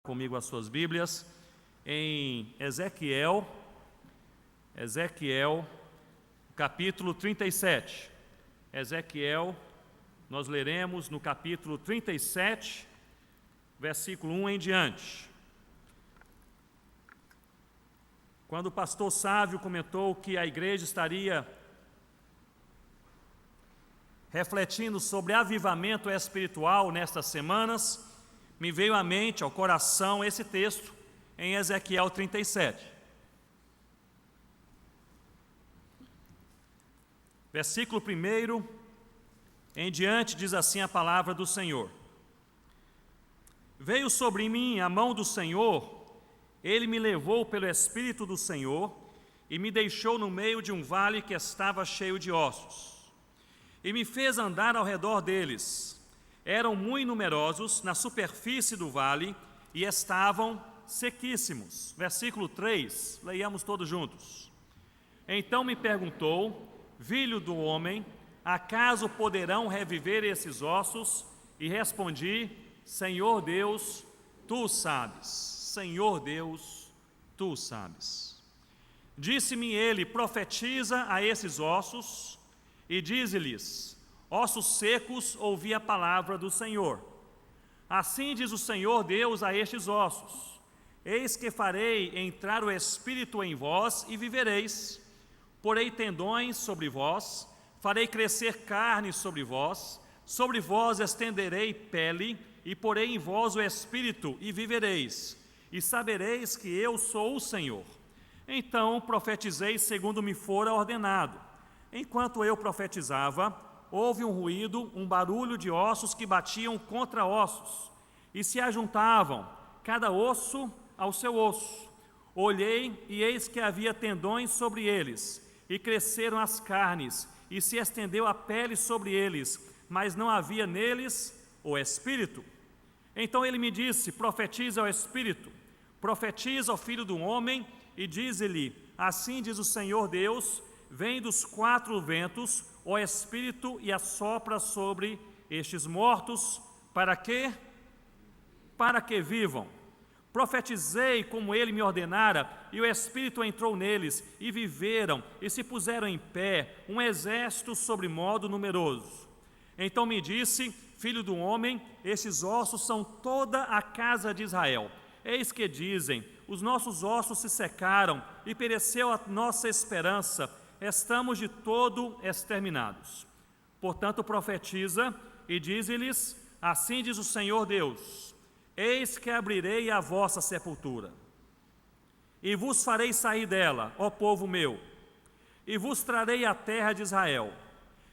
comigo as suas Bíblias em Ezequiel, capítulo 37. Ezequiel, nós leremos no capítulo 37, versículo 1 em diante. Quando o pastor Sávio comentou que a igreja estaria refletindo sobre avivamento espiritual nestas semanas, me veio à mente, ao coração, esse texto em Ezequiel 37. Versículo 1 em diante diz assim a palavra do Senhor: Veio sobre mim a mão do Senhor, Ele me levou pelo Espírito do Senhor e me deixou no meio de um vale que estava cheio de ossos, e me fez andar ao redor deles. Eram muito numerosos na superfície do vale e estavam sequíssimos. Versículo 3, leiamos todos juntos. Então me perguntou: Filho do homem, acaso poderão reviver esses ossos? E respondi: Senhor Deus, Tu sabes. Senhor Deus, Tu sabes. Disse-me ele: profetiza a esses ossos e dize-lhes: ossos secos, ouvi a palavra do Senhor. Assim diz o Senhor Deus a estes ossos: eis que farei entrar o Espírito em vós e vivereis. Porei tendões sobre vós, farei crescer carne sobre vós estenderei pele, e porei em vós o Espírito e vivereis, e sabereis que eu sou o Senhor. Então profetizei segundo me fora ordenado. Enquanto eu profetizava, houve um ruído, um barulho de ossos que batiam contra ossos, e se ajuntavam, cada osso ao seu osso. Olhei, e eis que havia tendões sobre eles, e cresceram as carnes, e se estendeu a pele sobre eles, mas não havia neles o Espírito. Então ele me disse: profetiza ao Espírito, profetiza ao Filho do homem, e dize-lhe: assim diz o Senhor Deus, vem dos quatro ventos o Espírito e assopra sobre estes mortos. Para quê? Para que vivam. Profetizei como ele me ordenara, e o Espírito entrou neles, e viveram, e se puseram em pé, um exército sobremodo numeroso. Então me disse: filho do homem, estes ossos são toda a casa de Israel. Eis que dizem: os nossos ossos se secaram, e pereceu a nossa esperança, estamos de todo exterminados. Portanto profetiza e dize-lhes: assim diz o Senhor Deus, eis que abrirei a vossa sepultura, e vos farei sair dela, ó povo meu, e vos trarei a terra de Israel.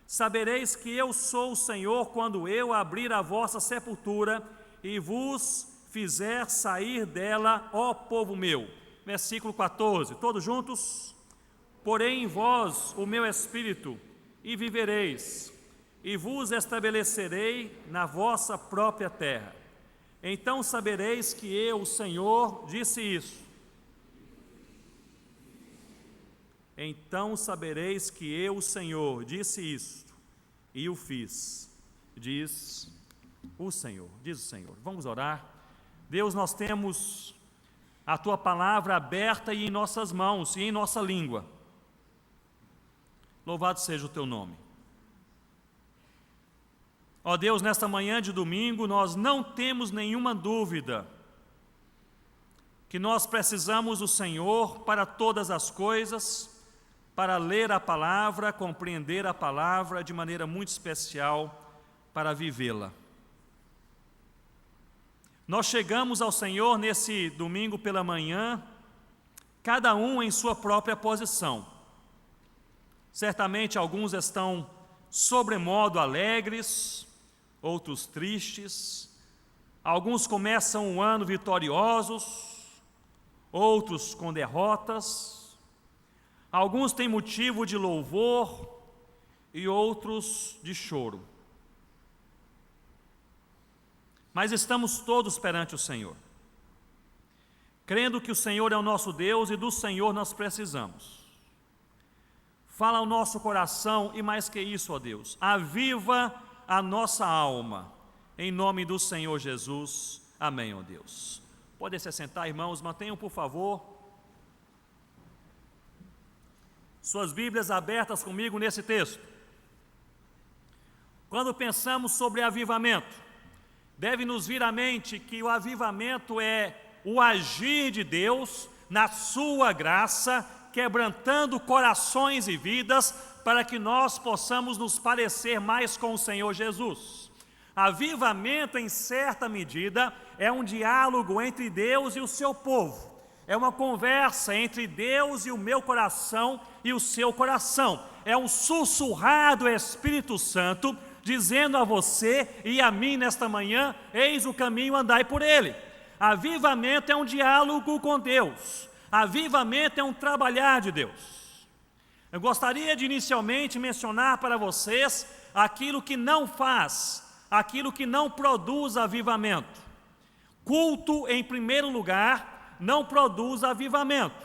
Sabereis que eu sou o Senhor quando eu abrir a vossa sepultura e vos fizer sair dela, ó povo meu. Versículo 14, todos juntos? Porém em vós o meu Espírito, e vivereis, e vos estabelecerei na vossa própria terra. Então sabereis que eu, o Senhor, disse isso. Então sabereis que eu, o Senhor, disse isto, e o fiz, diz o Senhor. Vamos orar. Deus, nós temos a Tua palavra aberta e em nossas mãos e em nossa língua. Louvado seja o Teu nome. Ó Deus, nesta manhã de domingo, nós não temos nenhuma dúvida que nós precisamos do Senhor para todas as coisas, para ler a palavra, compreender a palavra, de maneira muito especial, para vivê-la. Nós chegamos ao Senhor nesse domingo pela manhã, cada um em sua própria posição. Certamente alguns estão sobremodo alegres, outros tristes. Alguns começam o ano vitoriosos, outros com derrotas. Alguns têm motivo de louvor e outros de choro. Mas estamos todos perante o Senhor, crendo que o Senhor é o nosso Deus e do Senhor nós precisamos. Fala ao nosso coração e mais que isso, ó Deus, aviva a nossa alma, em nome do Senhor Jesus. Amém, ó Deus. Podem se assentar, irmãos, mantenham, por favor, suas Bíblias abertas comigo nesse texto. Quando pensamos sobre avivamento, deve nos vir à mente que o avivamento é o agir de Deus na sua graça, quebrantando corações e vidas, para que nós possamos nos parecer mais com o Senhor Jesus. Avivamento, em certa medida, é um diálogo entre Deus e o seu povo. É uma conversa entre Deus e o meu coração e o seu coração. É um sussurrar do Espírito Santo, dizendo a você e a mim nesta manhã: eis o caminho, andai por ele. Avivamento é um diálogo com Deus. Avivamento é um trabalhar de Deus. Eu gostaria de inicialmente mencionar para vocês aquilo que não faz, aquilo que não produz avivamento. Culto, em primeiro lugar, não produz avivamento.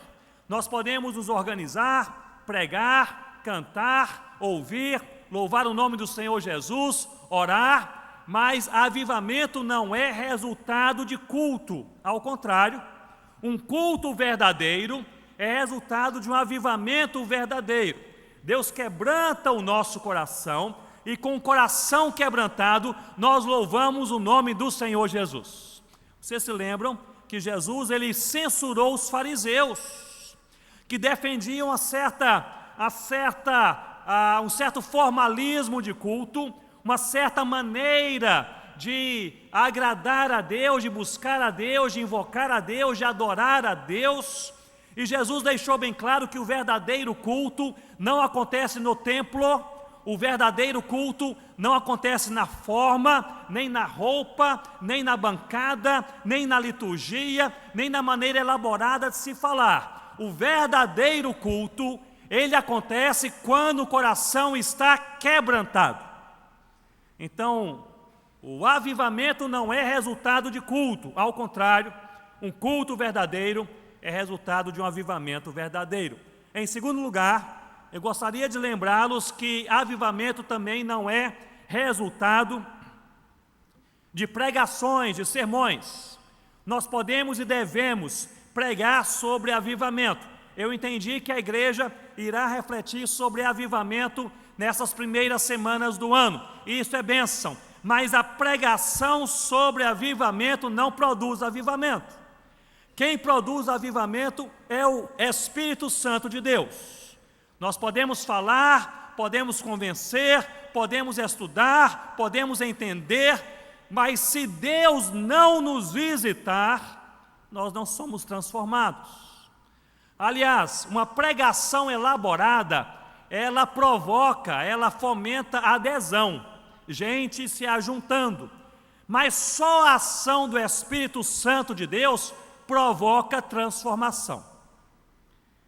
Nós podemos nos organizar, pregar, cantar, ouvir, louvar o nome do Senhor Jesus, orar, mas avivamento não é resultado de culto. Ao contrário, um culto verdadeiro é resultado de um avivamento verdadeiro. Deus quebranta o nosso coração e com o coração quebrantado nós louvamos o nome do Senhor Jesus. Vocês se lembram que Jesus ele censurou os fariseus que defendiam um certo formalismo de culto, uma certa maneira de agradar a Deus, de buscar a Deus, de invocar a Deus, de adorar a Deus. E Jesus deixou bem claro que o verdadeiro culto não acontece no templo, o verdadeiro culto não acontece na forma, nem na roupa, nem na bancada, nem na liturgia, nem na maneira elaborada de se falar. O verdadeiro culto, ele acontece quando o coração está quebrantado. Então, o avivamento não é resultado de culto, ao contrário, um culto verdadeiro é resultado de um avivamento verdadeiro. Em segundo lugar, eu gostaria de lembrá-los que avivamento também não é resultado de pregações, de sermões. Nós podemos e devemos pregar sobre avivamento. Eu entendi que a igreja irá refletir sobre avivamento nessas primeiras semanas do ano. Isso é bênção. Mas a pregação sobre avivamento não produz avivamento. Quem produz avivamento é o Espírito Santo de Deus. Nós podemos falar, podemos convencer, podemos estudar, podemos entender, mas se Deus não nos visitar, nós não somos transformados. Aliás, uma pregação elaborada, ela provoca, ela fomenta a adesão, gente se ajuntando, mas só a ação do Espírito Santo de Deus provoca transformação.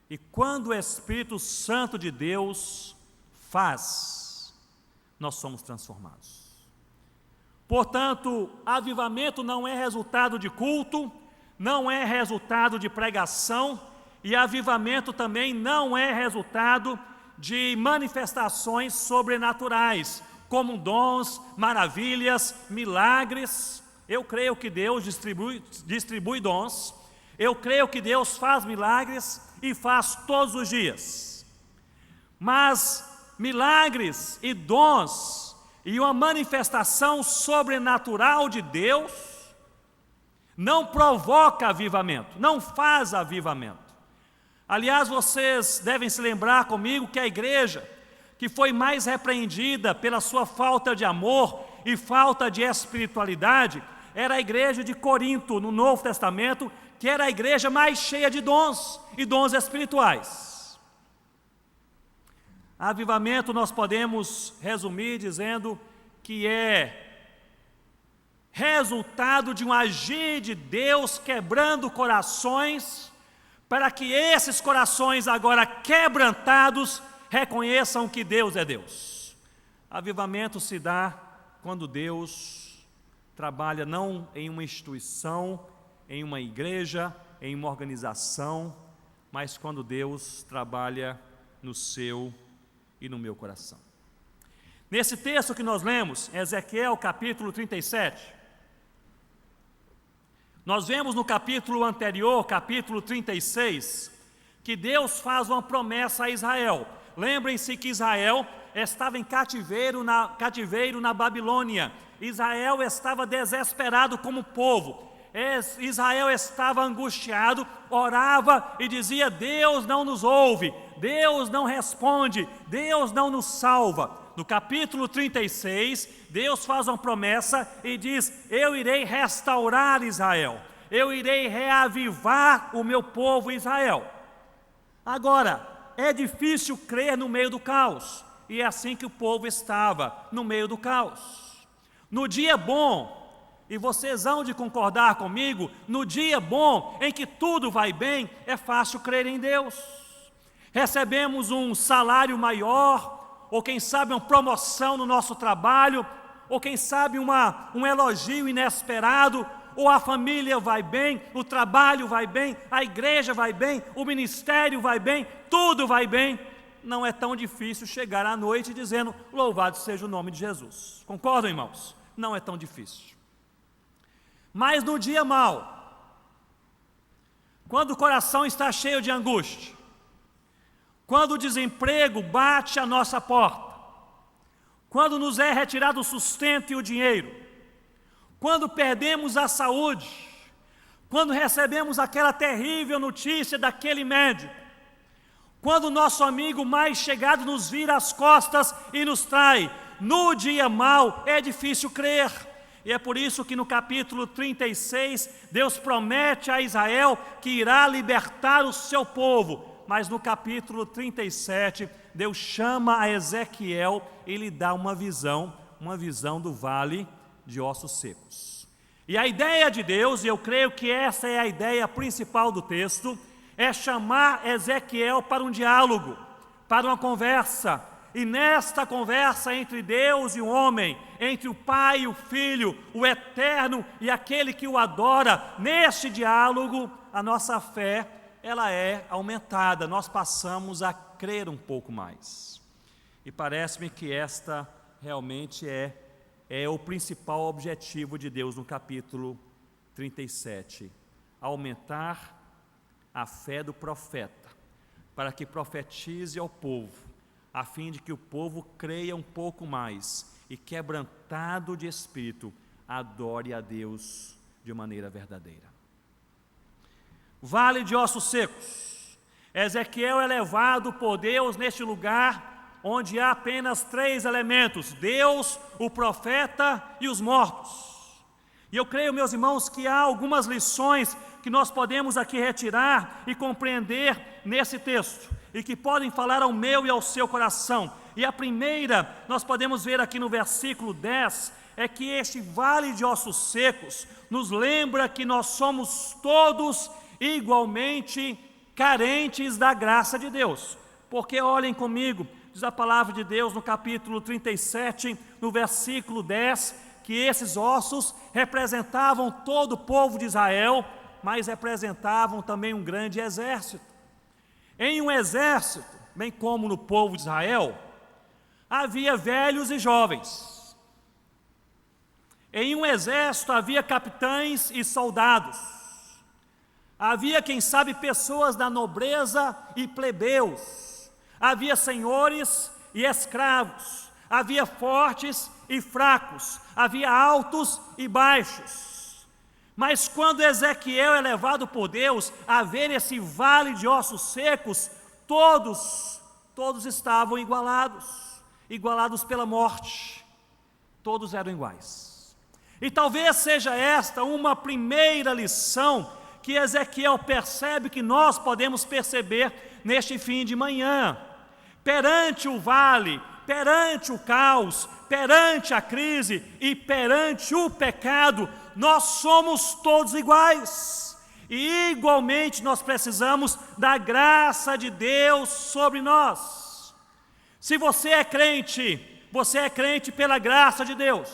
E quando o Espírito Santo de Deus faz, nós somos transformados. Portanto, avivamento não é resultado de culto, não é resultado de pregação, e avivamento também não é resultado de manifestações sobrenaturais, como dons, maravilhas, milagres. Eu creio que Deus distribui dons, eu creio que Deus faz milagres e faz todos os dias. Mas milagres e dons e uma manifestação sobrenatural de Deus não provoca avivamento, não faz avivamento. Aliás, vocês devem se lembrar comigo que a igreja que foi mais repreendida pela sua falta de amor e falta de espiritualidade era a igreja de Corinto, no Novo Testamento, que era a igreja mais cheia de dons e dons espirituais. Avivamento nós podemos resumir dizendo que é resultado de um agir de Deus quebrando corações, para que esses corações agora quebrantados reconheçam que Deus é Deus. Avivamento se dá quando Deus trabalha não em uma instituição, em uma igreja, em uma organização, mas quando Deus trabalha no seu e no meu coração. Nesse texto que nós lemos, Ezequiel capítulo 37, Nós vemos no capítulo anterior, capítulo 36, que Deus faz uma promessa a Israel. Lembrem-se que Israel estava em cativeiro na Babilônia. Israel estava desesperado como povo. Israel estava angustiado, orava e dizia: Deus não nos ouve, Deus não responde, Deus não nos salva. No capítulo 36, Deus faz uma promessa e diz: eu irei restaurar Israel, eu irei reavivar o meu povo Israel. Agora, é difícil crer no meio do caos, e é assim que o povo estava, no meio do caos. No dia bom, e vocês hão de concordar comigo, no dia bom, em que tudo vai bem, é fácil crer em Deus. Recebemos um salário maior, ou quem sabe uma promoção no nosso trabalho, ou quem sabe um elogio inesperado, ou a família vai bem, o trabalho vai bem, a igreja vai bem, o ministério vai bem, tudo vai bem. Não é tão difícil chegar à noite dizendo: louvado seja o nome de Jesus. Concordam, irmãos? Não é tão difícil. Mas no dia mau, quando o coração está cheio de angústia, quando o desemprego bate à nossa porta, quando nos é retirado o sustento e o dinheiro, quando perdemos a saúde, quando recebemos aquela terrível notícia daquele médico, quando o nosso amigo mais chegado nos vira as costas e nos trai, no dia mau é difícil crer. E é por isso que no capítulo 36, Deus promete a Israel que irá libertar o seu povo. Mas no capítulo 37, Deus chama a Ezequiel e lhe dá uma visão do vale de ossos secos. E a ideia de Deus, e eu creio que essa é a ideia principal do texto, é chamar Ezequiel para um diálogo, para uma conversa. E nesta conversa entre Deus e o homem, entre o Pai e o Filho, o Eterno e aquele que o adora, neste diálogo, a nossa fé, ela é aumentada, nós passamos a crer um pouco mais. E parece-me que esta realmente é o principal objetivo de Deus no capítulo 37, aumentar a fé do profeta, para que profetize ao povo, a fim de que o povo creia um pouco mais e, quebrantado de espírito, adore a Deus de maneira verdadeira. Vale de ossos secos. Ezequiel é levado por Deus neste lugar onde há apenas 3 elementos: Deus, o profeta e os mortos. E eu creio, meus irmãos, que há algumas lições que nós podemos aqui retirar e compreender nesse texto, e que podem falar ao meu e ao seu coração. E a primeira, nós podemos ver aqui no versículo 10, é que este vale de ossos secos nos lembra que nós somos todos igualmente carentes da graça de Deus. Porque olhem comigo, diz a palavra de Deus no capítulo 37, no versículo 10, que esses ossos representavam todo o povo de Israel, mas representavam também um grande exército. Em um exército, bem como no povo de Israel, havia velhos e jovens. Em um exército havia capitães e soldados. Havia, quem sabe, pessoas da nobreza e plebeus. Havia senhores e escravos. Havia fortes e fracos. Havia altos e baixos. Mas quando Ezequiel é levado por Deus a ver esse vale de ossos secos, todos estavam igualados pela morte. Todos eram iguais. E talvez seja esta uma primeira lição que Ezequiel percebe, que nós podemos perceber neste fim de manhã. Perante o vale, perante o caos, perante a crise e perante o pecado, nós somos todos iguais. E igualmente nós precisamos da graça de Deus sobre nós. Se você é crente pela graça de Deus.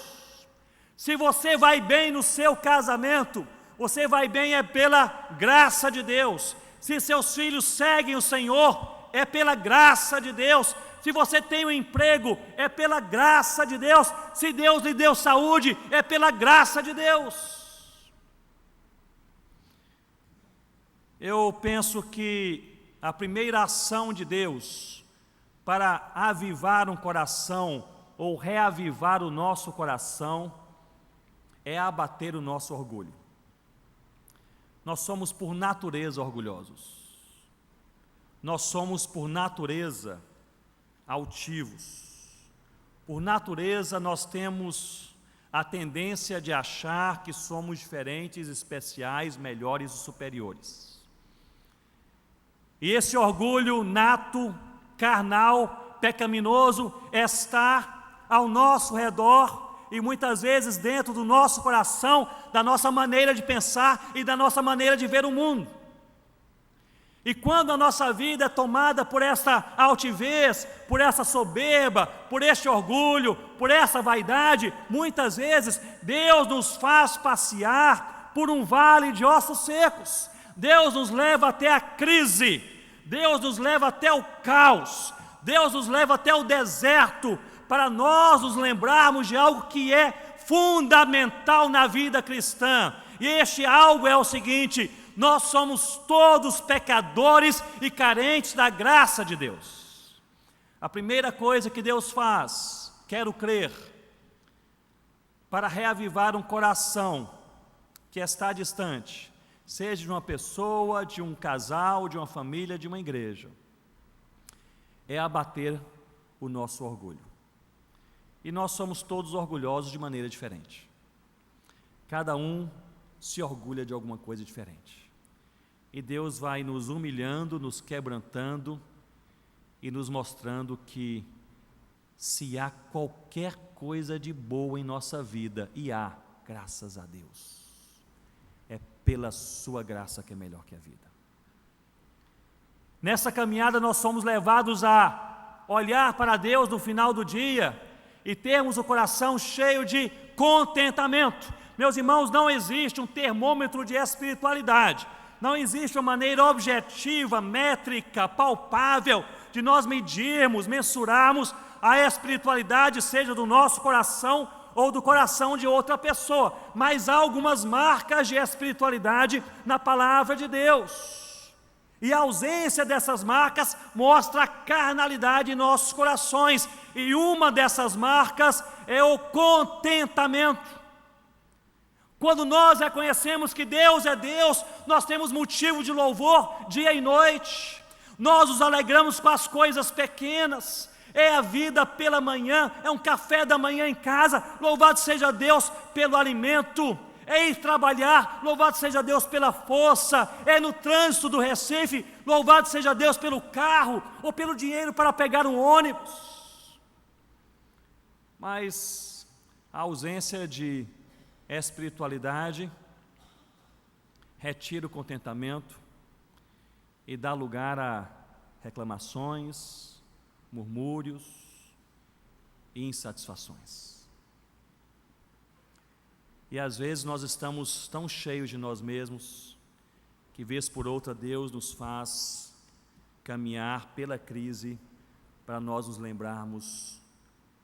Se você vai bem no seu casamento, você vai bem é pela graça de Deus. Se seus filhos seguem o Senhor, é pela graça de Deus. Se você tem um emprego, é pela graça de Deus. Se Deus lhe deu saúde, é pela graça de Deus. Eu penso que a primeira ação de Deus para avivar um coração ou reavivar o nosso coração é abater o nosso orgulho. Nós somos por natureza orgulhosos. Nós somos por natureza altivos. Por natureza nós temos a tendência de achar que somos diferentes, especiais, melhores e superiores. E esse orgulho nato, carnal, pecaminoso está ao nosso redor e muitas vezes dentro do nosso coração, da nossa maneira de pensar e da nossa maneira de ver o mundo. E quando a nossa vida é tomada por essa altivez, por essa soberba, por este orgulho, por essa vaidade, muitas vezes Deus nos faz passear por um vale de ossos secos. Deus nos leva até a crise, Deus nos leva até o caos, Deus nos leva até o deserto, para nós nos lembrarmos de algo que é fundamental na vida cristã. E este algo é o seguinte: nós somos todos pecadores e carentes da graça de Deus. A primeira coisa que Deus faz, quero crer, para reavivar um coração que está distante, seja de uma pessoa, de um casal, de uma família, de uma igreja, é abater o nosso orgulho. E nós somos todos orgulhosos de maneira diferente. Cada um se orgulha de alguma coisa diferente. E Deus vai nos humilhando, nos quebrantando e nos mostrando que se há qualquer coisa de boa em nossa vida, e há, graças a Deus, é pela sua graça que é melhor que a vida. Nessa caminhada nós somos levados a olhar para Deus no final do dia e termos o coração cheio de contentamento. Meus irmãos, não existe um termômetro de espiritualidade, não existe uma maneira objetiva, métrica, palpável de nós medirmos, mensurarmos a espiritualidade, seja do nosso coração ou do coração de outra pessoa, mas há algumas marcas de espiritualidade na palavra de Deus. E a ausência dessas marcas mostra a carnalidade em nossos corações. E uma dessas marcas é o contentamento. Quando nós reconhecemos que Deus é Deus, nós temos motivo de louvor dia e noite. Nós nos alegramos com as coisas pequenas. É a vida pela manhã, é um café da manhã em casa. Louvado seja Deus pelo alimento. É ir trabalhar, louvado seja Deus pela força. É no trânsito do Recife, louvado seja Deus pelo carro ou pelo dinheiro para pegar um ônibus. Mas a ausência de espiritualidade retira o contentamento e dá lugar a reclamações, murmúrios e insatisfações. E às vezes nós estamos tão cheios de nós mesmos que vez por outra Deus nos faz caminhar pela crise para nós nos lembrarmos: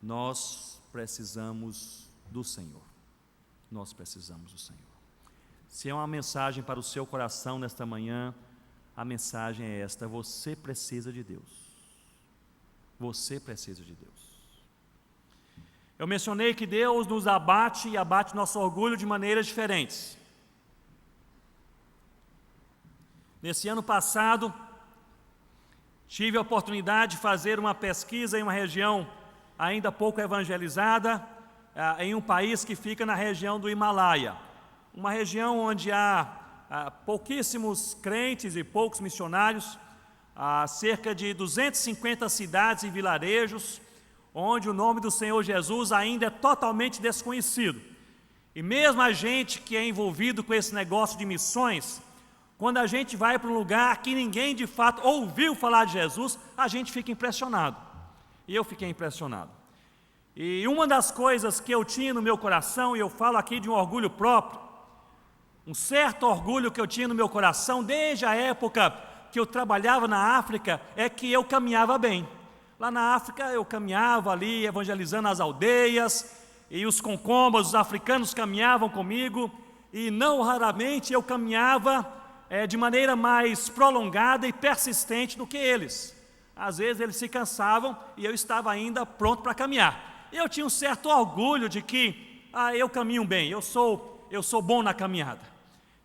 nós precisamos do Senhor. Nós precisamos do Senhor. Se é uma mensagem para o seu coração nesta manhã, a mensagem é esta: você precisa de Deus. Você precisa de Deus. Eu mencionei que Deus nos abate e abate nosso orgulho de maneiras diferentes. Nesse ano passado, tive a oportunidade de fazer uma pesquisa em uma região ainda pouco evangelizada, em um país que fica na região do Himalaia. Uma região onde há pouquíssimos crentes e poucos missionários, há cerca de 250 cidades e vilarejos, onde o nome do Senhor Jesus ainda é totalmente desconhecido. E mesmo a gente que é envolvido com esse negócio de missões, quando a gente vai para um lugar que ninguém de fato ouviu falar de Jesus, a gente fica impressionado. E eu fiquei impressionado. E uma das coisas que eu tinha no meu coração, e eu falo aqui de um orgulho próprio, um certo orgulho que eu tinha no meu coração desde a época que eu trabalhava na África, é que eu caminhava bem. Lá na África eu caminhava ali evangelizando as aldeias, e os concombas, os africanos caminhavam comigo, e não raramente eu caminhava de maneira mais prolongada e persistente do que eles. Às vezes eles se cansavam e eu estava ainda pronto para caminhar. Eu tinha um certo orgulho de que eu caminho bem, eu sou bom na caminhada.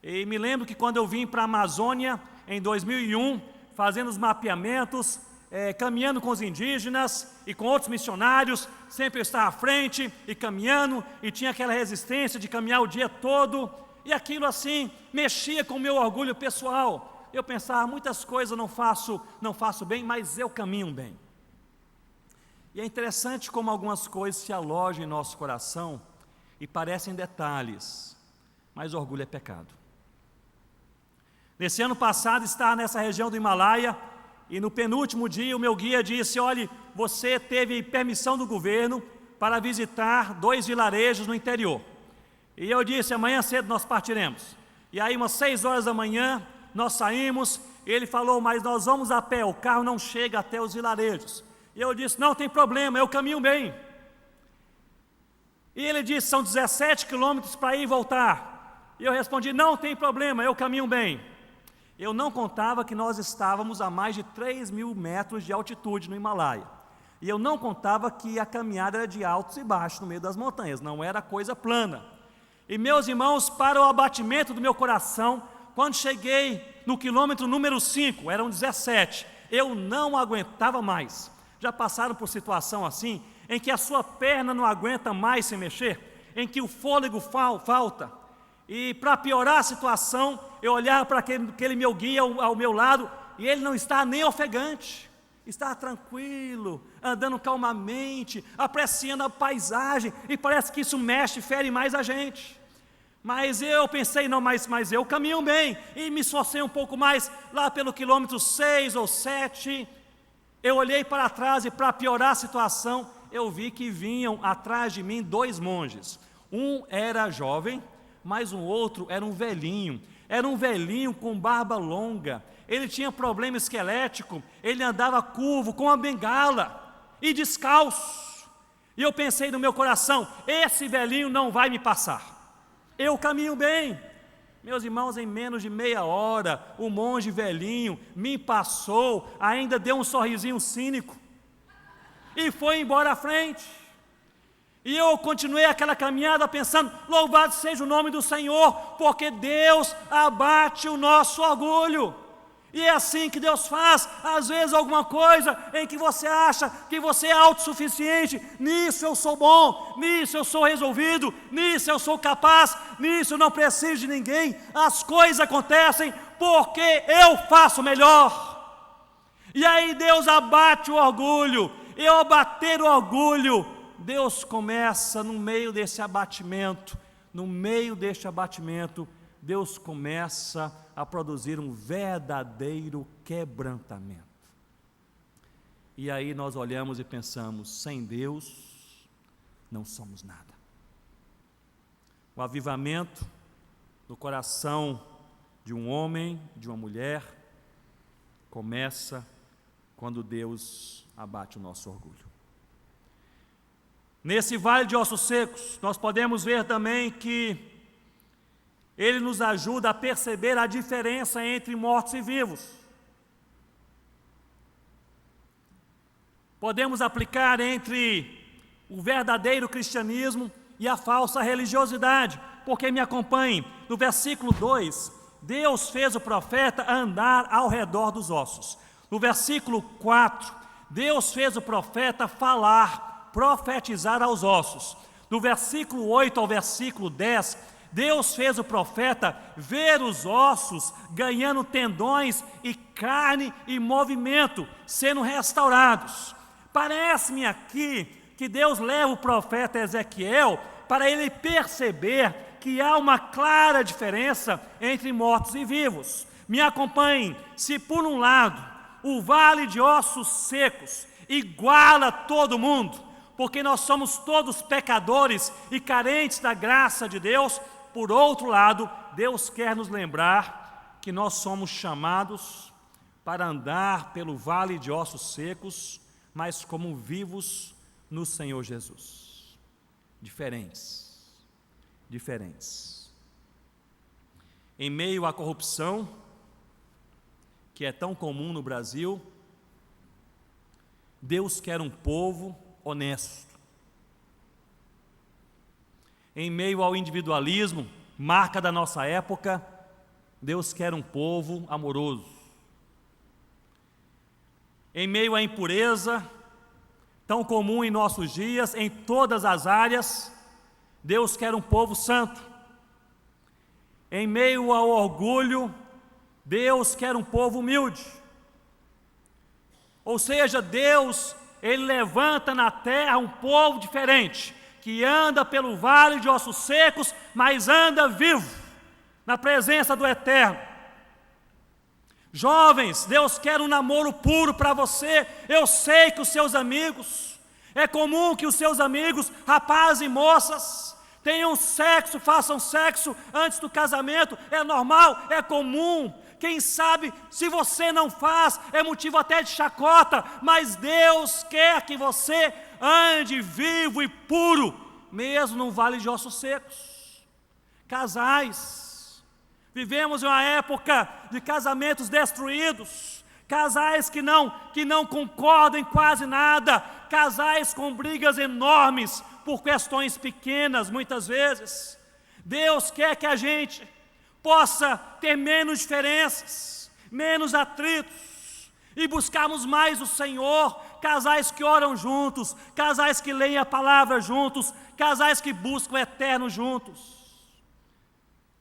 E me lembro que quando eu vim para a Amazônia em 2001, fazendo os mapeamentos, caminhando com os indígenas e com outros missionários, sempre eu estava à frente e caminhando, e tinha aquela resistência de caminhar o dia todo, e aquilo assim mexia com o meu orgulho pessoal. Eu pensava, muitas coisas eu não faço bem, mas eu caminho bem. E é interessante como algumas coisas se alojam em nosso coração e parecem detalhes, mas orgulho é pecado. Nesse ano passado, estava nessa região do Himalaia, e no penúltimo dia o meu guia disse: olhe, você teve permissão do governo para visitar 2 vilarejos no interior. E eu disse: amanhã cedo nós partiremos. E aí umas 6 horas da manhã nós saímos, e ele falou: mas nós vamos a pé, o carro não chega até os vilarejos. E eu disse: não tem problema, eu caminho bem. E ele disse: são 17 quilômetros para ir e voltar. E eu respondi: não tem problema, eu caminho bem. Eu não contava que nós estávamos a mais de 3.000 metros de altitude no Himalaia. E eu não contava que a caminhada era de altos e baixos no meio das montanhas, não era coisa plana. E meus irmãos, para o abatimento do meu coração, quando cheguei no quilômetro número 5, eram 17, eu não aguentava mais. Já passaram por situação assim, em que a sua perna não aguenta mais se mexer, em que o fôlego falta? E para piorar a situação, eu olhava para aquele meu guia ao meu lado, e ele não está nem ofegante, está tranquilo, andando calmamente, apreciando a paisagem, e parece que isso mexe, fere mais a gente. Mas eu pensei, não, mas eu caminho bem, e me esforcei um pouco mais, lá pelo quilômetro 6 ou 7, eu olhei para trás, e para piorar a situação, eu vi que vinham atrás de mim 2 monges. Um era jovem, mas um outro era um velhinho com barba longa, ele tinha problema esquelético, ele andava curvo, com uma bengala e descalço. E eu pensei no meu coração: esse velhinho não vai me passar, eu caminho bem. Meus irmãos, em menos de meia hora, o monge velhinho me passou, ainda deu um sorrisinho cínico e foi embora à frente. E eu continuei aquela caminhada pensando: louvado seja o nome do Senhor, porque Deus abate o nosso orgulho. E é assim que Deus faz. Às vezes alguma coisa em que você acha que você é autossuficiente, nisso eu sou bom, nisso eu sou resolvido, nisso eu sou capaz, nisso eu não preciso de ninguém. As coisas acontecem porque eu faço melhor. E aí Deus abate o orgulho. E ao abater o orgulho, Deus começa no meio desse abatimento, Deus começa a produzir um verdadeiro quebrantamento. E aí nós olhamos e pensamos: sem Deus não somos nada. O avivamento no coração de um homem, de uma mulher, começa quando Deus abate o nosso orgulho. Nesse vale de ossos secos, nós podemos ver também que Ele nos ajuda a perceber a diferença entre mortos e vivos. Podemos aplicar entre o verdadeiro cristianismo e a falsa religiosidade, porque me acompanhem, no versículo 2, Deus fez o profeta andar ao redor dos ossos. No versículo 4, Deus fez o profeta falar, profetizar aos ossos. Do versículo 8 ao versículo 10, Deus fez o profeta ver os ossos ganhando tendões e carne e movimento, sendo restaurados. Parece-me aqui que Deus leva o profeta Ezequiel para ele perceber que há uma clara diferença entre mortos e vivos. Me acompanhem. Se por um lado o vale de ossos secos iguala todo mundo, porque nós somos todos pecadores e carentes da graça de Deus, por outro lado, Deus quer nos lembrar que nós somos chamados para andar pelo vale de ossos secos, mas como vivos no Senhor Jesus. Diferentes. Em meio à corrupção, que é tão comum no Brasil. Deus quer um povo honesto. Em meio ao individualismo, marca da nossa época, Deus quer um povo amoroso. Em meio à impureza, tão comum em nossos dias, em todas as áreas, Deus quer um povo santo. Em meio ao orgulho, Deus quer um povo humilde. Ou seja, Deus, Ele levanta na terra um povo diferente, que anda pelo vale de ossos secos, mas anda vivo, na presença do Eterno. Jovens, Deus quer um namoro puro para você. Eu sei que os seus amigos, é comum que os seus amigos, rapazes e moças, tenham sexo, façam sexo antes do casamento. É normal, é comum. Quem sabe, se você não faz, é motivo até de chacota, mas Deus quer que você ande vivo e puro, mesmo num vale de ossos secos. Casais, vivemos em uma época de casamentos destruídos, casais que não concordam em quase nada, casais com brigas enormes por questões pequenas, muitas vezes. Deus quer que a gente possa ter menos diferenças, menos atritos, e buscarmos mais o Senhor, casais que oram juntos, casais que leem a palavra juntos, casais que buscam o Eterno juntos.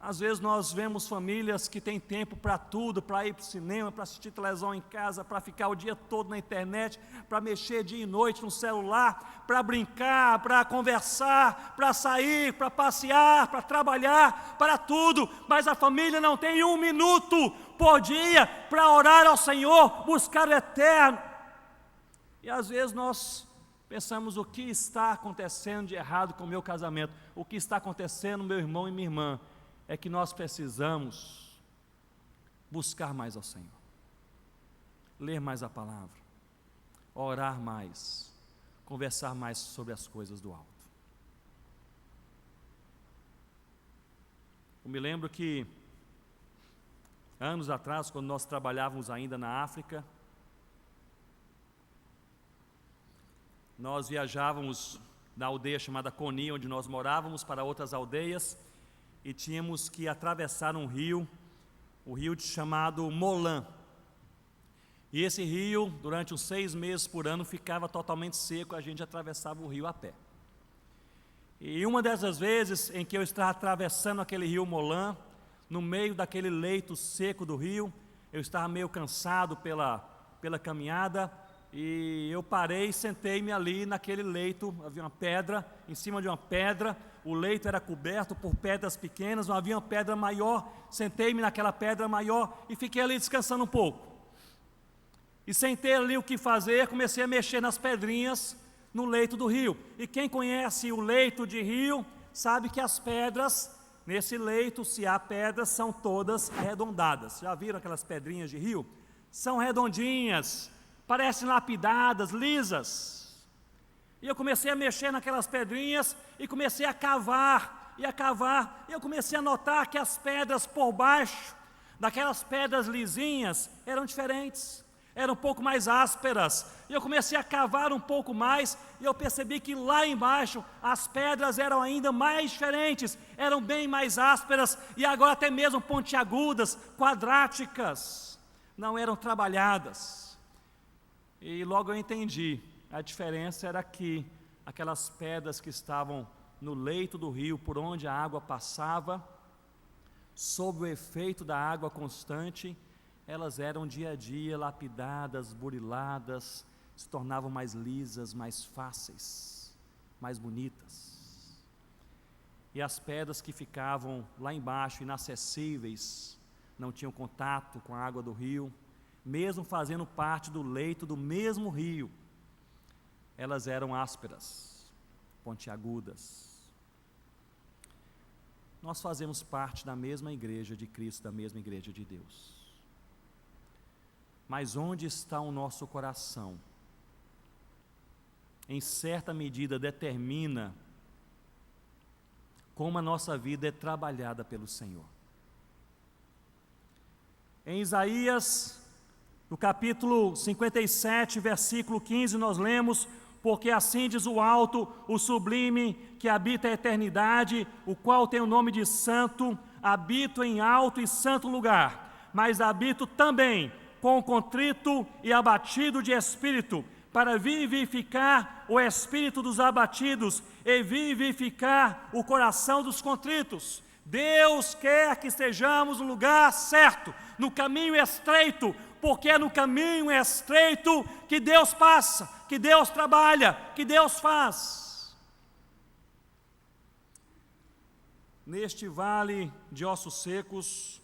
Às vezes nós vemos famílias que têm tempo para tudo, para ir para o cinema, para assistir televisão em casa, para ficar o dia todo na internet, para mexer dia e noite no celular, para brincar, para conversar, para sair, para passear, para trabalhar, para tudo, mas a família não tem 1 minuto por dia para orar ao Senhor, buscar o Eterno. E às vezes nós pensamos: o que está acontecendo de errado com o meu casamento? O que está acontecendo, meu irmão e minha irmã? É que nós precisamos buscar mais ao Senhor, ler mais a palavra, orar mais, conversar mais sobre as coisas do alto. Eu me lembro que, anos atrás, quando nós trabalhávamos ainda na África, nós viajávamos da aldeia chamada Coni, onde nós morávamos, para outras aldeias, e tínhamos que atravessar um rio, o rio chamado Molan. E esse rio, durante uns 6 meses por ano, ficava totalmente seco, a gente atravessava o rio a pé. E uma dessas vezes em que eu estava atravessando aquele rio Molan, no meio daquele leito seco do rio, eu estava meio cansado pela caminhada, e eu parei e sentei-me ali naquele leito. Havia uma pedra, em cima de uma pedra, o leito era coberto por pedras pequenas, não havia uma pedra maior. Sentei-me naquela pedra maior e fiquei ali descansando um pouco. E sem ter ali o que fazer, comecei a mexer nas pedrinhas no leito do rio. E quem conhece o leito de rio, sabe que as pedras, nesse leito, se há pedras, são todas arredondadas. Já viram aquelas pedrinhas de rio? São redondinhas, parecem lapidadas, lisas. E eu comecei a mexer naquelas pedrinhas e comecei a cavar, e eu comecei a notar que as pedras por baixo, daquelas pedras lisinhas, eram diferentes, eram um pouco mais ásperas. E eu comecei a cavar um pouco mais, e eu percebi que lá embaixo as pedras eram ainda mais diferentes, eram bem mais ásperas, e agora até mesmo pontiagudas, quadráticas, não eram trabalhadas. E logo eu entendi, a diferença era que aquelas pedras que estavam no leito do rio, por onde a água passava, sob o efeito da água constante, elas eram dia a dia lapidadas, buriladas, se tornavam mais lisas, mais fáceis, mais bonitas. E as pedras que ficavam lá embaixo, inacessíveis, não tinham contato com a água do rio, mesmo fazendo parte do leito do mesmo rio, elas eram ásperas, pontiagudas. Nós fazemos parte da mesma igreja de Cristo, da mesma igreja de Deus. Mas onde está o nosso coração? Em certa medida determina como a nossa vida é trabalhada pelo Senhor. Em Isaías, No capítulo 57, versículo 15, nós lemos: porque assim diz o alto, o sublime, que habita a eternidade, o qual tem o nome de santo, habito em alto e santo lugar, mas habito também com o contrito e abatido de espírito, para vivificar o espírito dos abatidos e vivificar o coração dos contritos. Deus quer que estejamos no lugar certo, no caminho estreito, porque é no caminho estreito que Deus passa, que Deus trabalha, que Deus faz. Neste vale de ossos secos,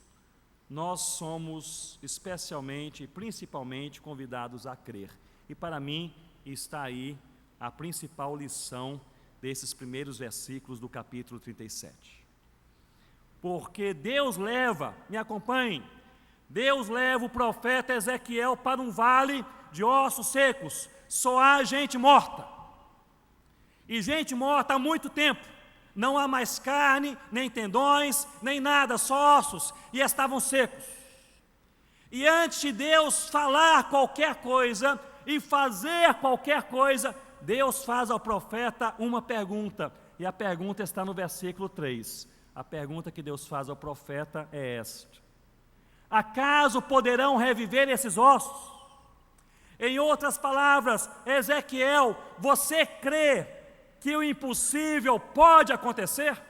nós somos especialmente e principalmente convidados a crer. E para mim está aí a principal lição desses primeiros versículos do capítulo 37. Porque Deus leva, me acompanhem, Deus leva o profeta Ezequiel para um vale de ossos secos. Só há gente morta. E gente morta há muito tempo. Não há mais carne, nem tendões, nem nada, só ossos. E estavam secos. E antes de Deus falar qualquer coisa e fazer qualquer coisa, Deus faz ao profeta uma pergunta. E a pergunta está no versículo 3. A pergunta que Deus faz ao profeta é esta: acaso poderão reviver esses ossos? Em outras palavras, Ezequiel, você crê que o impossível pode acontecer?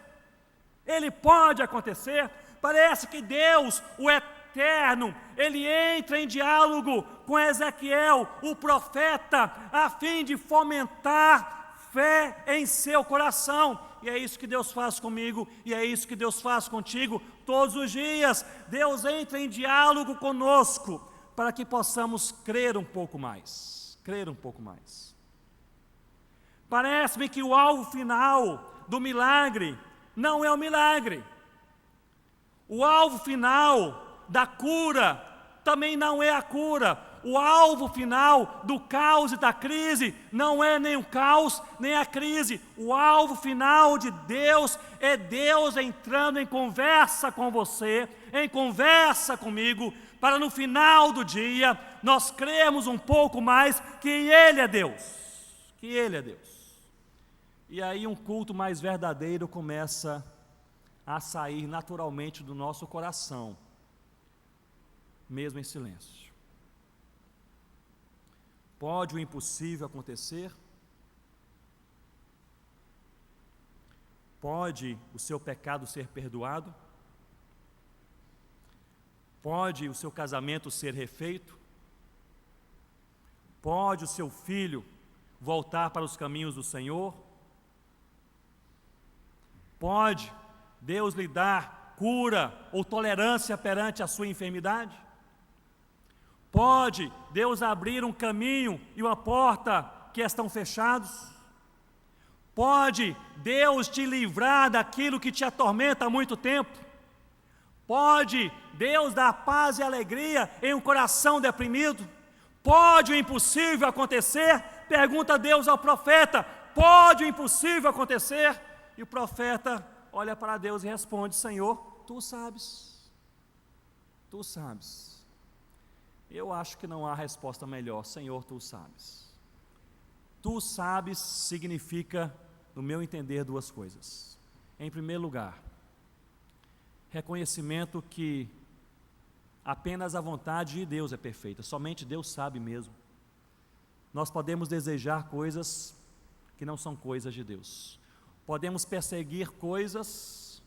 Ele pode acontecer. Parece que Deus, o Eterno, ele entra em diálogo com Ezequiel, o profeta, a fim de fomentar fé em seu coração. E é isso que Deus faz comigo, e é isso que Deus faz contigo todos os dias. Deus entra em diálogo conosco, para que possamos crer um pouco mais, crer um pouco mais. Parece-me que o alvo final do milagre não é o milagre. O alvo final da cura também não é a cura. O alvo final do caos e da crise não é nem o caos, nem a crise. O alvo final de Deus é Deus entrando em conversa com você, em conversa comigo, para no final do dia nós cremos um pouco mais que Ele é Deus, que Ele é Deus. E aí um culto mais verdadeiro começa a sair naturalmente do nosso coração, mesmo em silêncio. Pode o impossível acontecer? Pode o seu pecado ser perdoado? Pode o seu casamento ser refeito? Pode o seu filho voltar para os caminhos do Senhor? Pode Deus lhe dar cura ou tolerância perante a sua enfermidade? Pode Deus abrir um caminho e uma porta que estão fechados? Pode Deus te livrar daquilo que te atormenta há muito tempo? Pode Deus dar paz e alegria em um coração deprimido? Pode o impossível acontecer? Pergunta Deus ao profeta: pode o impossível acontecer? E o profeta olha para Deus e responde: Senhor, tu sabes. Tu sabes. Eu acho que não há resposta melhor. Senhor, tu sabes. Tu sabes significa, no meu entender, duas coisas. Em primeiro lugar, reconhecimento que apenas a vontade de Deus é perfeita, somente Deus sabe mesmo. Nós podemos desejar coisas que não são coisas de Deus. Podemos perseguir coisas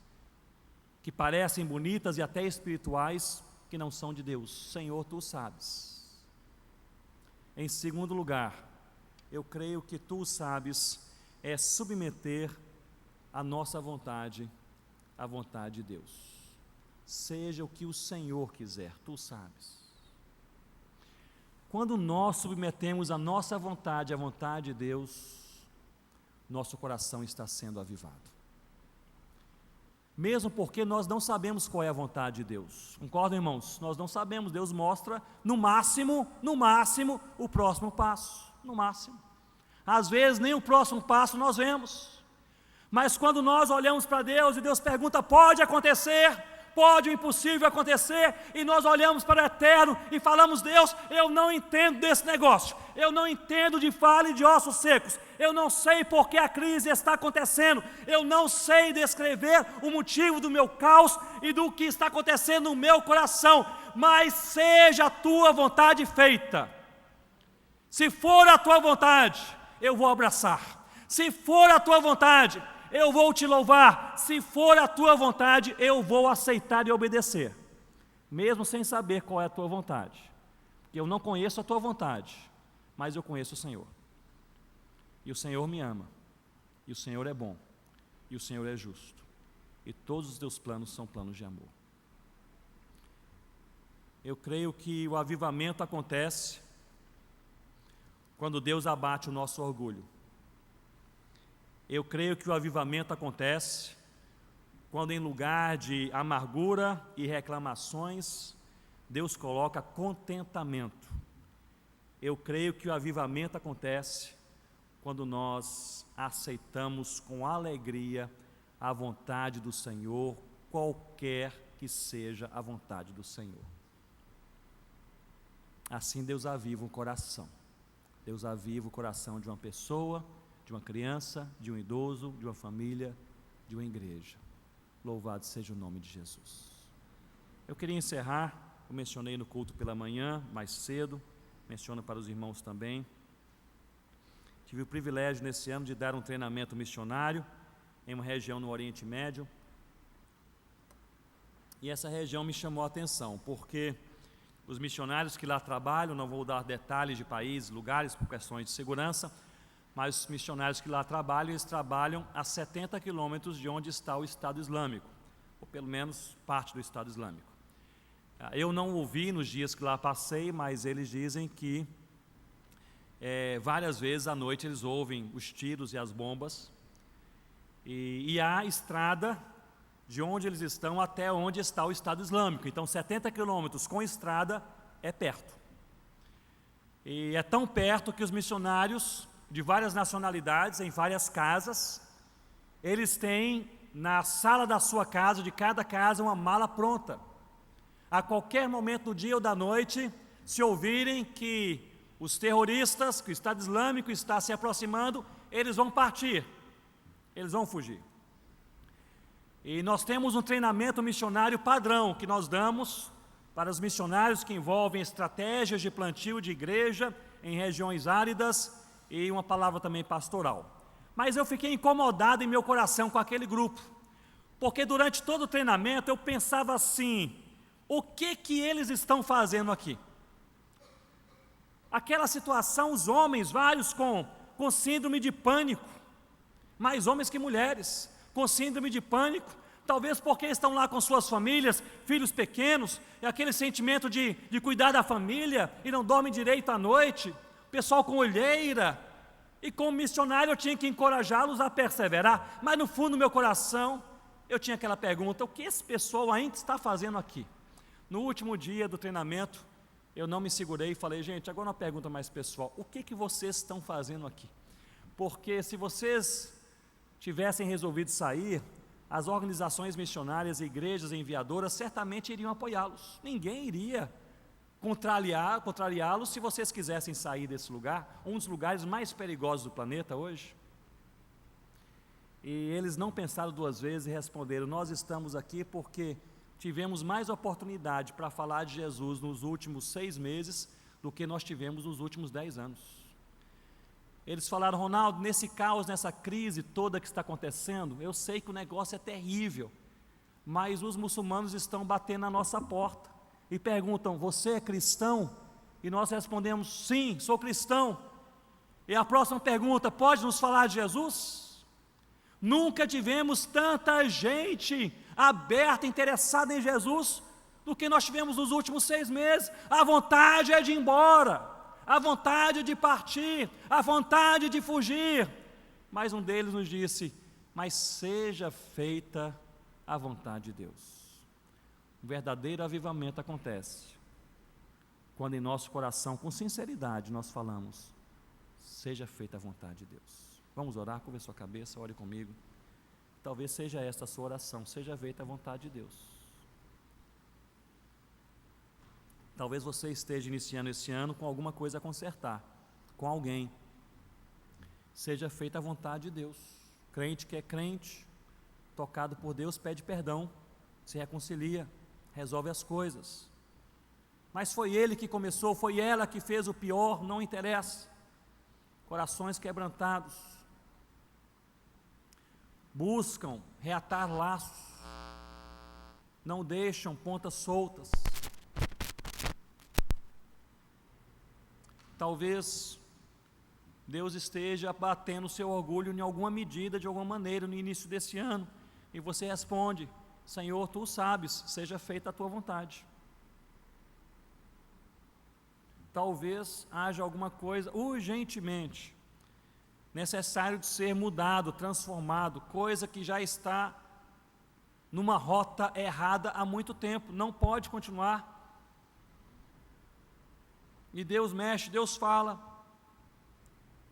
que parecem bonitas e até espirituais, que não são de Deus. Senhor, tu sabes. Em segundo lugar, eu creio que tu sabes é submeter a nossa vontade à vontade de Deus. Seja o que o Senhor quiser, tu sabes. Quando nós submetemos a nossa vontade à vontade de Deus, nosso coração está sendo avivado. Mesmo porque nós não sabemos qual é a vontade de Deus. Concordam, irmãos? Nós não sabemos. Deus mostra, no máximo, o próximo passo. No máximo. Às vezes, nem o próximo passo nós vemos. Mas quando nós olhamos para Deus e Deus pergunta: pode acontecer? pode o impossível acontecer, e nós olhamos para o eterno e falamos: Deus, eu não entendo desse negócio, eu não entendo de vale de ossos secos, eu não sei por que a crise está acontecendo, eu não sei descrever o motivo do meu caos e do que está acontecendo no meu coração, mas seja a tua vontade feita. Se for a tua vontade, eu vou abraçar. Se for a tua vontade, eu vou te louvar. Se for a tua vontade, eu vou aceitar e obedecer, mesmo sem saber qual é a tua vontade, porque eu não conheço a tua vontade, mas eu conheço o Senhor, e o Senhor me ama, e o Senhor é bom, e o Senhor é justo, e todos os teus planos são planos de amor. Eu creio que o avivamento acontece quando Deus abate o nosso orgulho. Eu creio que o avivamento acontece quando, em lugar de amargura e reclamações, Deus coloca contentamento. Eu creio que o avivamento acontece quando nós aceitamos com alegria a vontade do Senhor, qualquer que seja a vontade do Senhor. Assim Deus aviva um coração. Deus aviva o coração de uma pessoa, de uma criança, de um idoso, de uma família, de uma igreja. Louvado seja o nome de Jesus. Eu queria encerrar, eu mencionei no culto pela manhã, mais cedo, menciono para os irmãos também. Tive o privilégio nesse ano de dar um treinamento missionário em uma região no Oriente Médio. E essa região me chamou a atenção, porque os missionários que lá trabalham, não vou dar detalhes de países, lugares, por questões de segurança, mas os missionários que lá trabalham, eles trabalham a 70 quilômetros de onde está o Estado Islâmico, ou pelo menos parte do Estado Islâmico. Eu não ouvi nos dias que lá passei, mas eles dizem que várias vezes à noite eles ouvem os tiros e as bombas, e há estrada de onde eles estão até onde está o Estado Islâmico. Então 70 quilômetros com estrada é perto. E é tão perto que os missionários de várias nacionalidades, em várias casas, eles têm na sala da sua casa, de cada casa, uma mala pronta. A qualquer momento do dia ou da noite, se ouvirem que os terroristas, que o Estado Islâmico está se aproximando, eles vão partir, eles vão fugir. E nós temos um treinamento missionário padrão que nós damos para os missionários, que envolvem estratégias de plantio de igreja em regiões áridas e uma palavra também pastoral. Mas eu fiquei incomodado em meu coração com aquele grupo, porque durante todo o treinamento eu pensava assim: o que eles estão fazendo aqui? Aquela situação, os homens, vários com síndrome de pânico, mais homens que mulheres, com síndrome de pânico, talvez porque estão lá com suas famílias, filhos pequenos, e aquele sentimento de cuidar da família, e não dormem direito à noite, pessoal com olheira, e como missionário eu tinha que encorajá-los a perseverar, mas no fundo do meu coração, eu tinha aquela pergunta: o que esse pessoal ainda está fazendo aqui? No último dia do treinamento, eu não me segurei e falei: gente, agora uma pergunta mais pessoal, o que vocês estão fazendo aqui? Porque se vocês tivessem resolvido sair, as organizações missionárias, igrejas enviadoras, certamente iriam apoiá-los. Ninguém iria contrariá-los se vocês quisessem sair desse lugar, um dos lugares mais perigosos do planeta hoje. E eles não pensaram duas vezes e responderam: nós estamos aqui porque tivemos mais oportunidade para falar de Jesus nos últimos 6 meses do que nós tivemos nos últimos 10 anos. Eles falaram: Ronaldo, nesse caos, nessa crise toda que está acontecendo, eu sei que o negócio é terrível, mas os muçulmanos estão batendo na nossa porta e perguntam: você é cristão? E nós respondemos: sim, sou cristão. E a próxima pergunta: pode nos falar de Jesus? Nunca tivemos tanta gente aberta, interessada em Jesus, do que nós tivemos nos últimos 6 meses. A vontade é de ir embora, a vontade de partir, a vontade de fugir. Mas um deles nos disse: mas seja feita a vontade de Deus. O verdadeiro avivamento acontece quando em nosso coração, com sinceridade, nós falamos: seja feita a vontade de Deus. Vamos orar? Curva a sua cabeça, ore comigo. Talvez seja esta a sua oração: seja feita a vontade de Deus. Talvez você esteja iniciando esse ano com alguma coisa a consertar, com alguém. Seja feita a vontade de Deus. Crente que é crente, tocado por Deus, pede perdão, se reconcilia, resolve as coisas. Mas foi ele que começou, foi ela que fez o pior, não interessa. Corações quebrantados buscam reatar laços, não deixam pontas soltas. Talvez Deus esteja batendo o seu orgulho em alguma medida, de alguma maneira, no início desse ano, e você responde: Senhor, Tu sabes, seja feita a Tua vontade. Talvez haja alguma coisa urgentemente necessário de ser mudado, transformado, coisa que já está numa rota errada há muito tempo, não pode continuar. E Deus mexe, Deus fala.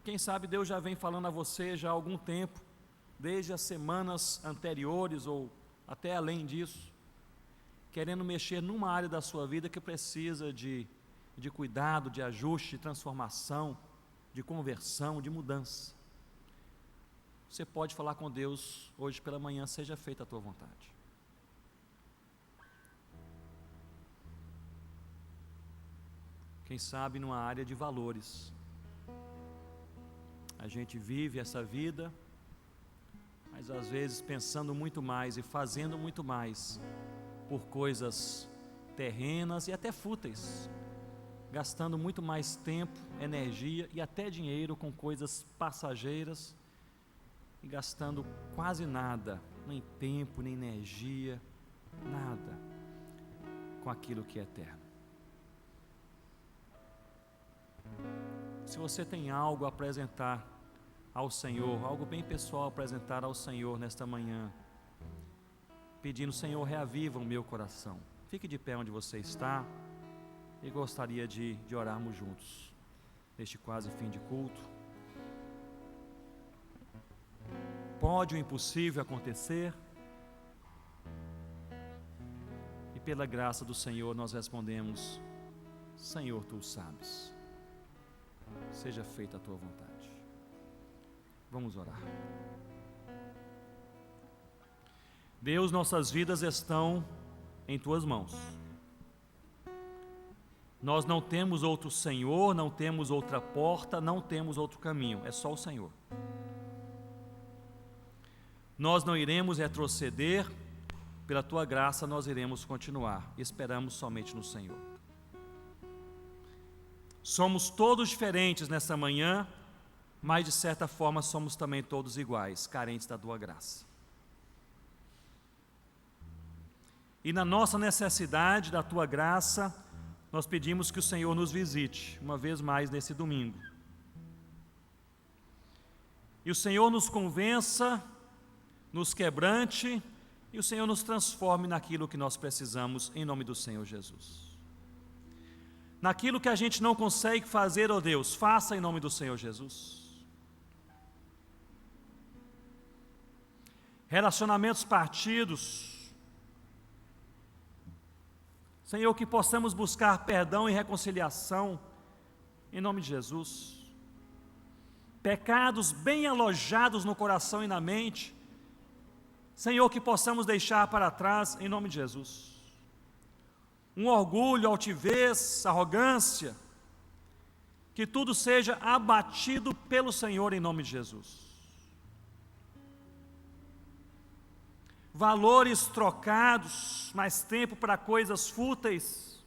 Quem sabe Deus já vem falando a você já há algum tempo, desde as semanas anteriores ou até além disso, querendo mexer numa área da sua vida que precisa de cuidado, de ajuste, de transformação, de conversão, de mudança. Você pode falar com Deus hoje pela manhã: seja feita a Tua vontade. Quem sabe numa área de valores. A gente vive essa vida, mas às vezes pensando muito mais e fazendo muito mais por coisas terrenas e até fúteis, gastando muito mais tempo, energia e até dinheiro com coisas passageiras e gastando quase nada, nem tempo, nem energia, nada com aquilo que é eterno. Se você tem algo a apresentar ao Senhor, algo bem pessoal a apresentar ao Senhor nesta manhã, pedindo: Senhor, reaviva o meu coração. Fique de pé onde você está e gostaria de orarmos juntos neste quase fim de culto. Pode o impossível acontecer? E pela graça do Senhor nós respondemos: Senhor, Tu sabes, seja feita a Tua vontade. Vamos orar. Deus, nossas vidas estão em Tuas mãos. Nós não temos outro Senhor, não temos outra porta, não temos outro caminho, é só o Senhor. Nós não iremos retroceder, pela Tua graça nós iremos continuar, esperamos somente no Senhor. Somos todos diferentes nessa manhã, mas de certa forma somos também todos iguais, carentes da Tua graça. E na nossa necessidade da Tua graça, nós pedimos que o Senhor nos visite, uma vez mais nesse domingo. E o Senhor nos convença, nos quebrante, e o Senhor nos transforme naquilo que nós precisamos, em nome do Senhor Jesus. Naquilo que a gente não consegue fazer, ó Deus, faça em nome do Senhor Jesus. Relacionamentos partidos, Senhor, que possamos buscar perdão e reconciliação, em nome de Jesus. Pecados bem alojados no coração e na mente, Senhor, que possamos deixar para trás, em nome de Jesus. Um orgulho, altivez, arrogância, que tudo seja abatido pelo Senhor, em nome de Jesus. Valores trocados, mais tempo para coisas fúteis,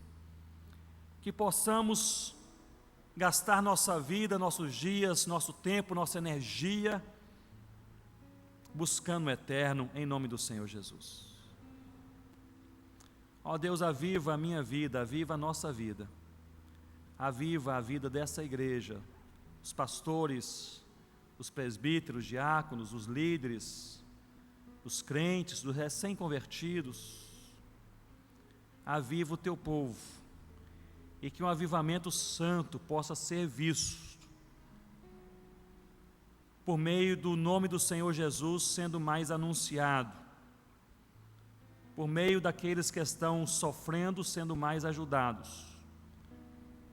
que possamos gastar nossa vida, nossos dias, nosso tempo, nossa energia, buscando o eterno, em nome do Senhor Jesus. Ó Deus, aviva a minha vida, aviva a nossa vida, aviva a vida dessa igreja, os pastores, os presbíteros, diáconos, os líderes, os crentes, os recém-convertidos. Aviva o Teu povo, e que um avivamento santo possa ser visto, por meio do nome do Senhor Jesus sendo mais anunciado, por meio daqueles que estão sofrendo sendo mais ajudados,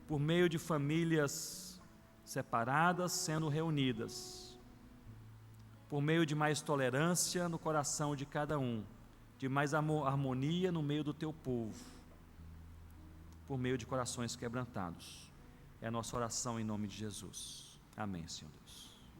por meio de famílias separadas sendo reunidas, por meio de mais tolerância no coração de cada um, de mais harmonia no meio do teu povo, por meio de corações quebrantados. É a nossa oração em nome de Jesus. Amém, Senhor Deus.